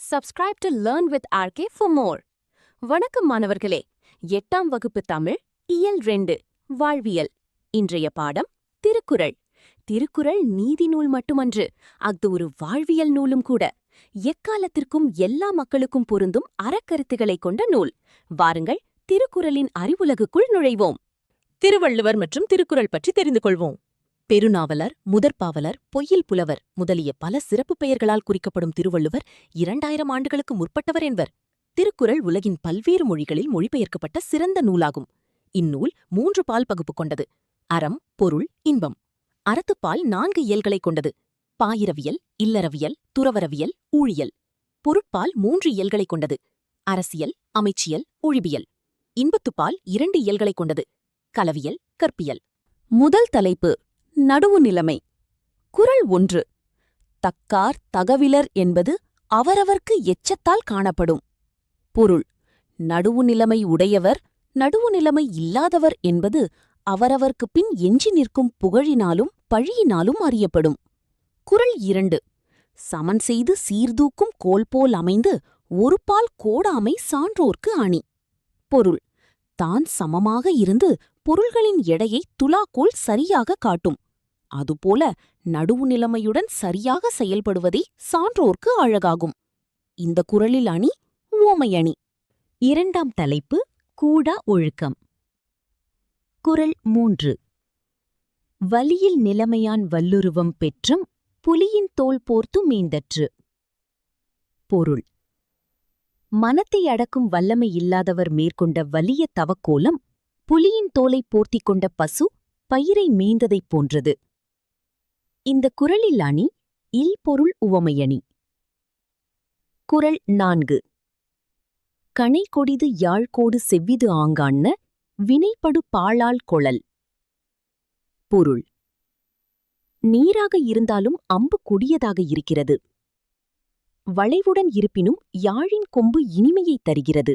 Subscribe to Learn with RK for more. வணக்கம் மாணவர்களே, 8ஆம் வகுப்பு தமிழ் இயல் 2 வாழ்வியல். இன்றைய பாடம் திருக்குறள். திருக்குறள் நீதி நூல் மட்டுமன்று, அது ஒரு வாழ்வியல் நூலும் கூட. எக்காலத்திற்கும் எல்லா மக்களுக்கும் பொருந்தும் அறக்கருத்துகளைக் கொண்ட நூல். வாருங்கள், திருக்குறளின் அறிவுலகுக்குள் நுழைவோம். திருவள்ளுவர் மற்றும் திருக்குறள் பற்றி தெரிந்து கொள்வோம். பெருநாவலர், முதற்பாவலர், பொய்யில் புலவர் முதலிய பல சிறப்பு பெயர்களால் குறிக்கப்படும் திருவள்ளுவர் 2000 ஆண்டுகளுக்கு முற்பட்டவர் என்பர். திருக்குறள் உலகின் பல்வேறு மொழிகளில் மொழிபெயர்க்கப்பட்ட சிறந்த நூலாகும். இந்நூல் 3 பால் பகுப்பு கொண்டது: அறம், பொருள், இன்பம். அறத்துப்பால் 4 இயல்களைக் கொண்டது: பாயிரவியல், இல்லறவியல், துறவறவியல், ஊழியல். பொருட்பால் 3 இயல்களைக் கொண்டது: அரசியல், அமைச்சியல், ஒழிபியல். இன்பத்துப்பால் 2 இயல்களைக் கொண்டது: களவியல், கற்பியல். முதல் தலைப்பு நடுவு நிலைமை. குறள் 1. தக்கார் தகவிலர் என்பது அவரவர்க்கு எச்சத்தால் காணப்படும். பொருள்: நடுவு நிலைமை உடையவர், நடுவு நிலைமை இல்லாதவர் என்பது அவரவர்க்குப் பின் எஞ்சி நிற்கும் புகழினாலும் பழியினாலும் அறியப்படும். குறள் 2. சமன் செய்து சீர்தூக்கும் கோல்போல் அமைந்து ஒருபால் கோடாமை சான்றோர்க்கு அணி. பொருள்: தான் சமமாக இருந்து பொருள்களின் எடையை துலாக்கோல் சரியாக காட்டும். அதுபோல நடுவு நிலைமையுடன் சரியாக செயல்படுவதே சான்றோர்க்கு அழகாகும். இந்த குறளில் அணி உவமை அணி. 2ஆம் தலைப்பு கூடா ஒழுக்கம். குறள் 3. வலியில் நிலைமையான் வல்லுருவம் பெற்றும் புலியின் தோல் போர்த்து மீந்தற்று. பொருள்: மனத்தை அடக்கும் வல்லமை இல்லாதவர் மேற்கொண்ட வலிய தவக்கோலம் புலியின் தோலை போர்த்திக் கொண்ட பசு பயிரை மேய்ந்ததைப் போன்றது. இந்த குறளில் அணி இல்பொருள் உவமையணி. குறள் 4. கணை கொடிது யாழ்கோடு செவ்விது ஆங்காண்ண வினைப்படு பாழால் கொளல். பொருள்: நீராக இருந்தாலும் அம்பு கொடியதாக இருக்கிறது. வளைவுடன் இருப்பினும் யாழின் கொம்பு இனிமையைத் தருகிறது.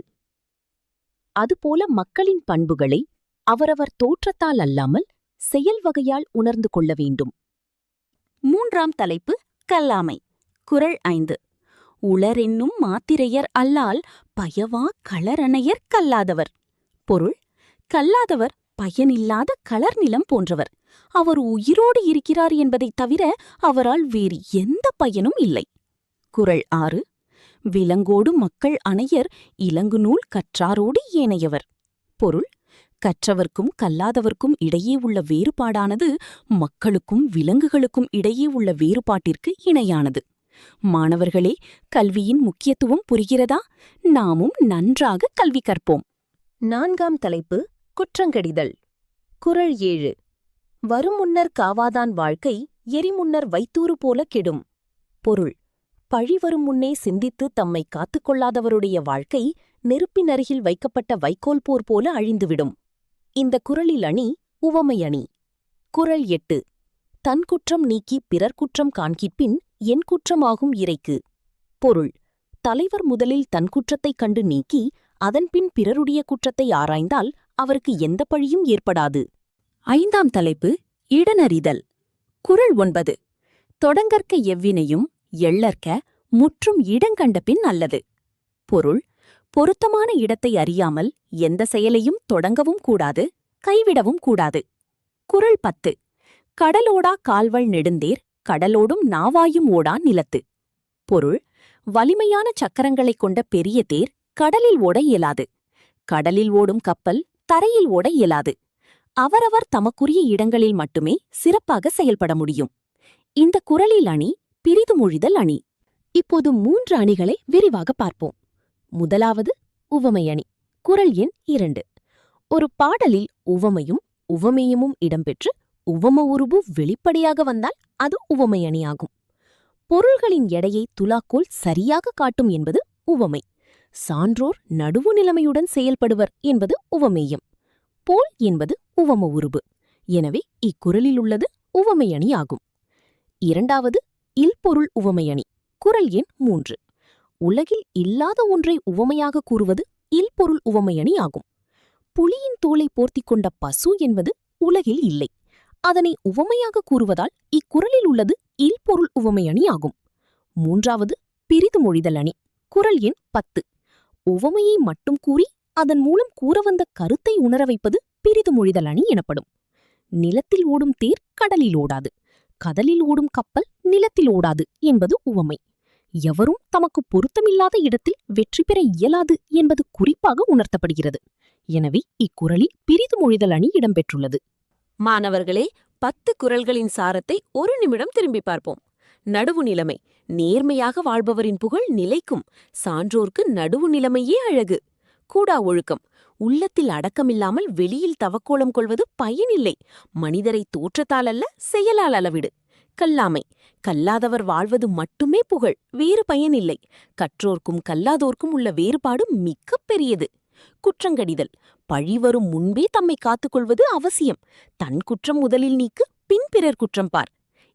அதுபோல மக்களின் பண்புகளை அவரவர் தோற்றத்தால் அல்லாமல் செயல் வகையால் உணர்ந்து கொள்ள வேண்டும். 3ஆம் தலைப்பு கல்லாமை. குறள் 5. உளரென்னும் மாத்திரையர் அல்லால் பயவா களரணையர் கல்லாதவர். பொருள்: கல்லாதவர் பயனில்லாத களர் நிலம் போன்றவர். அவர் உயிரோடு இருக்கிறார் என்பதைத் தவிர அவரால் வேறு எந்த பயனும் இல்லை. குறள் 6. விலங்கோடு மக்கள் அணையர் இலங்கு நூல் கற்றாரோடு ஏனையவர். பொருள்: கற்றவர்க்கும் கல்லாதவர்க்கும் இடையே உள்ள வேறுபாடானது மக்களுக்கும் விலங்குகளுக்கும் இடையே உள்ள வேறுபாட்டிற்கு இணையானது. மாணவர்களே, கல்வியின் முக்கியத்துவம் புரிகிறதா? நாமும் நன்றாக கல்வி கற்போம். 4ஆம் தலைப்பு குற்றங்கடிதல். குறள் 7. வரும் முன்னர் காவாதான் வாழ்க்கை எரிமுன்னர் வைத்தூறு போல கெடும். பொருள்: பழிவரும் முன்னே சிந்தித்து தம்மை காத்துக்கொள்ளாதவருடைய வாழ்க்கை நெருப்பின் அருகில் வைக்கப்பட்ட வைக்கோல் போர் போல அழிந்துவிடும். இந்த குறளில் அணி உவமை அணி. குறள் 8. தன் குற்றம் நீக்கி பிறர் குற்றம் காண்கிற்பின் என் குற்றமாகும் இறைக்கு. பொருள்: தலைவர் முதலில் தன் குற்றத்தைக் கண்டு நீக்கி அதன்பின் பிறருடைய குற்றத்தை ஆராய்ந்தால் அவருக்கு எந்த பழியும் ஏற்படாது. 5ஆம் தலைப்பு இடனறிதல். குறள் 9. தொடங்கற்க எவ்வினையும் எள்ளற்க முற்றும் இடங்கண்டபின் நல்லது. பொருள்: பொருத்தமான இடத்தை அறியாமல் எந்த செயலையும் தொடங்கவும் கூடாது, கைவிடவும் கூடாது. குறள் 10. கடலோடா கால்வள் நெடுந்தேர் கடலோடும் நாவாயும் ஓடா நிலத்து. பொருள்: வலிமையான சக்கரங்களைக் கொண்ட பெரிய தேர் கடலில் ஓட இயலாது. கடலில் ஓடும் கப்பல் தரையில் ஓட இயலாது. அவரவர் தமக்குரிய இடங்களில் மட்டுமே சிறப்பாக செயல்பட முடியும். இந்த குறளில் அணி பிரிதுமொழிதல் அணி. இப்போது 3 அணிகளை விரிவாக பார்ப்போம். முதலாவது உவமை அணி. குறள் எண் 2. ஒரு பாடலில் உவமையும் உவமேயமும் இடம்பெற்று உவம உருபு வெளிப்படையாக வந்தால் அது உவமை அணியாகும். பொருள்களின் எடையை துலாக்கோல் சரியாக காட்டும் என்பது உவமை. சான்றோர் நடுவு நிலைமையுடன் செயல்படுவர் என்பது உவமேயம். போல் என்பது உவம உருபு. எனவே இக்குறளில் உள்ளது உவமை அணி ஆகும். 2வது இல்பொருள் உவமை அணி. குறள் எண் 3. உலகில் இல்லாத ஒன்றை உவமையாக கூறுவது இல்பொருள் உவமையணி ஆகும். புலியின் தோலை போர்த்திக் கொண்ட பசு என்பது உலகில் இல்லை. அதனை உவமையாக கூறுவதால் இக்குறளில் உள்ளது இல்பொருள் உவமையணி ஆகும். 3வது பிரிதுமொழிதல் அணி. குறள் எண் 10. உவமையை மட்டும் கூறி அதன் மூலம் கூற வந்த கருத்தை உணர வைப்பது பிரிதுமொழிதல் அணி எனப்படும். நிலத்தில் ஓடும் தேர் கடலில் ஓடாது, கடலில் ஓடும் கப்பல் நிலத்தில் ஓடாது என்பது உவமை. எவரும் தமக்கு பொருத்தமில்லாத இடத்தில் வெற்றி பெற இயலாது என்பது குறிப்பாக உணர்த்தப்படுகிறது. எனவே இக்குறளில் பிரிதுமொழிதல் அணி இடம்பெற்றுள்ளது. மாணவர்களே, 10 குறள்களின் சாரத்தை ஒரு நிமிடம் திரும்பி பார்ப்போம். நடுவு நிலைமை. நேர்மையாக வாழ்பவரின் புகழ் நிலைக்கும். சான்றோர்க்கு நடுவு நிலைமையே அழகு. கூடா ஒழுக்கம். உள்ளத்தில் அடக்கமில்லாமல் வெளியில் தவக்கோலம் கொள்வது பயனில்லை. மனிதரை தோற்றத்தால் அல்ல, செயலால் அளவிடு. கல்லாமை. கல்லாதவர் வாழ்வது மட்டுமே புகழ், வேறு பயனில்லை. கற்றோர்க்கும் கல்லாதோர்க்கும் உள்ள வேறுபாடு மிகப் பெரியது. குற்றங்கடிதல். பழிவரும் முன்பே தம்மை காத்துக்கொள்வது அவசியம். தன் குற்றம் முதலில் நீக்கு, பின் பிறர் குற்றம் பார்.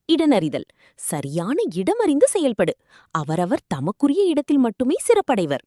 இடனறிதல். சரியான இடமறிந்து செயல்படு. அவரவர் தமக்குரிய இடத்தில் மட்டுமே சிறப்படைவர்.